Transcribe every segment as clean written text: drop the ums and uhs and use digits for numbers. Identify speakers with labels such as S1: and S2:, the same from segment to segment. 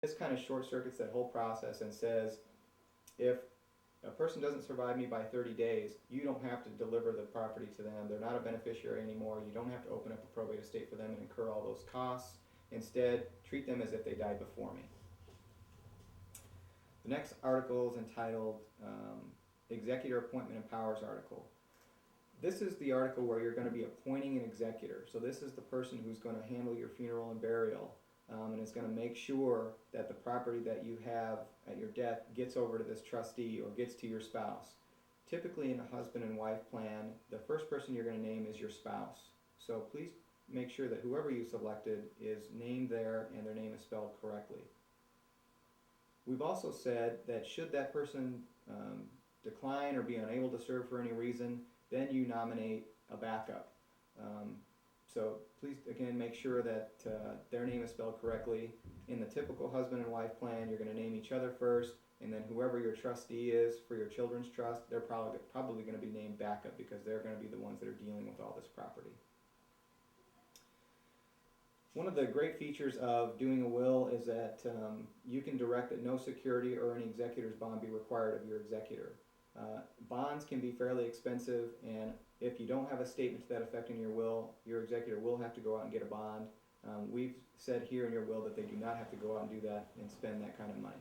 S1: This kind of short circuits that whole process and says, if a person doesn't survive me by 30 days, you don't have to deliver the property to them. They're not a beneficiary anymore. You don't have to open up a probate estate for them and incur all those costs. Instead, treat them as if they died before me. The next article is entitled Executor Appointment and Powers article. This is the article where you're going to be appointing an executor. So this is the person who's going to handle your funeral and burial, and is going to make sure that the property that you have at your death gets over to this trustee or gets to your spouse. Typically in a husband and wife plan, the first person you're going to name is your spouse. So please make sure that whoever you selected is named there and their name is spelled correctly. We've also said that should that person decline or be unable to serve for any reason, then you nominate a backup. So please, again, make sure that their name is spelled correctly. In the typical husband and wife plan, you're going to name each other first, and then whoever your trustee is for your children's trust, they're probably going to be named backup because they're going to be the ones that are dealing with all this property. One of the great features of doing a will is that you can direct that no security or any executor's bond be required of your executor. Bonds can be fairly expensive, and if you don't have a statement to that effect in your will, your executor will have to go out and get a bond. We've said here in your will that they do not have to go out and do that and spend that kind of money.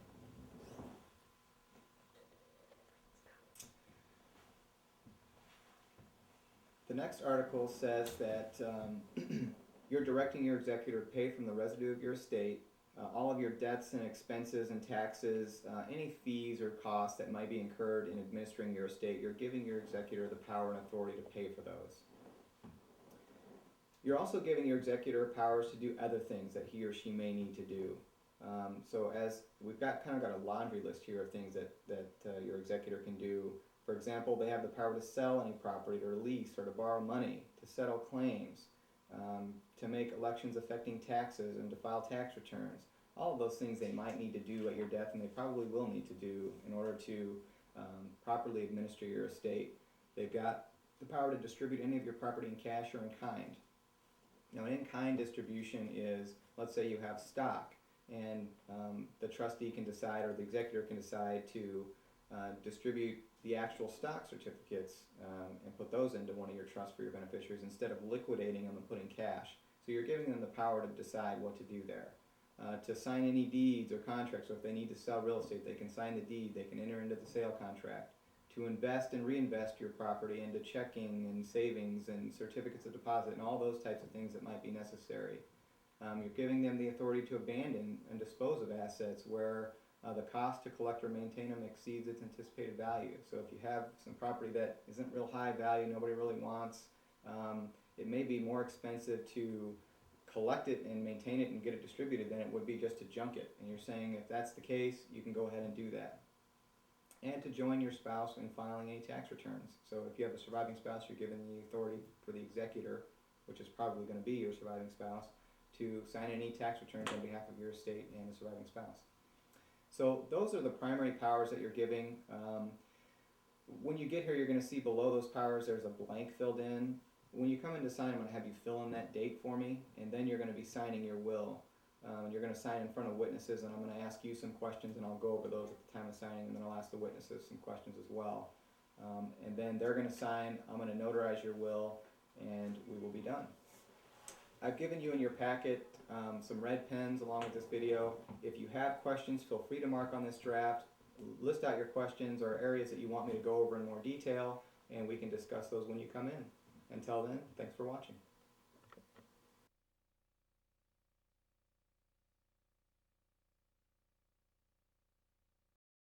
S1: The next article says that you're directing your executor to pay from the residue of your estate all of your debts and expenses and taxes, any fees or costs that might be incurred in administering your estate. You're giving your executor the power and authority to pay for those. You're also giving your executor powers to do other things that he or she may need to do. So as we've kind of got a laundry list here of things that your executor can do. For example, they have the power to sell any property, or lease, or to borrow money, to settle claims, to make elections affecting taxes, and to file tax returns. All of those things they might need to do at your death, and they probably will need to do in order to properly administer your estate. They've got the power to distribute any of your property in cash or in kind. Now, an in-kind distribution is, let's say you have stock, and the trustee can decide, or the executor can decide to distribute the actual stock certificates and put those into one of your trusts for your beneficiaries instead of liquidating them and putting cash. So you're giving them the power to decide what to do there. To sign any deeds or contracts, so if they need to sell real estate, they can sign the deed, they can enter into the sale contract. To invest and reinvest your property into checking and savings and certificates of deposit and all those types of things that might be necessary. You're giving them the authority to abandon and dispose of assets where the cost to collect or maintain them exceeds its anticipated value. So if you have some property that isn't real high value, nobody really wants, it may be more expensive to collect it and maintain it and get it distributed than it would be just to junk it. And you're saying if that's the case, you can go ahead and do that. And to join your spouse in filing any tax returns. So if you have a surviving spouse, you're given the authority for the executor, which is probably going to be your surviving spouse, to sign any tax returns on behalf of your estate and the surviving spouse. So those are the primary powers that you're giving. When you get here, you're going to see below those powers there's a blank filled in. When you come in to sign, I'm going to have you fill in that date for me, and then you're going to be signing your will. You're going to sign in front of witnesses, and I'm going to ask you some questions, and I'll go over those at the time of signing, and then I'll ask the witnesses some questions as well. And then they're going to sign, I'm going to notarize your will, and we will be done. I've given you in your packet some red pens along with this video. If you have questions, feel free to mark on this draft, list out your questions or areas that you want me to go over in more detail, and we can discuss those when you come in. Until then, thanks for watching.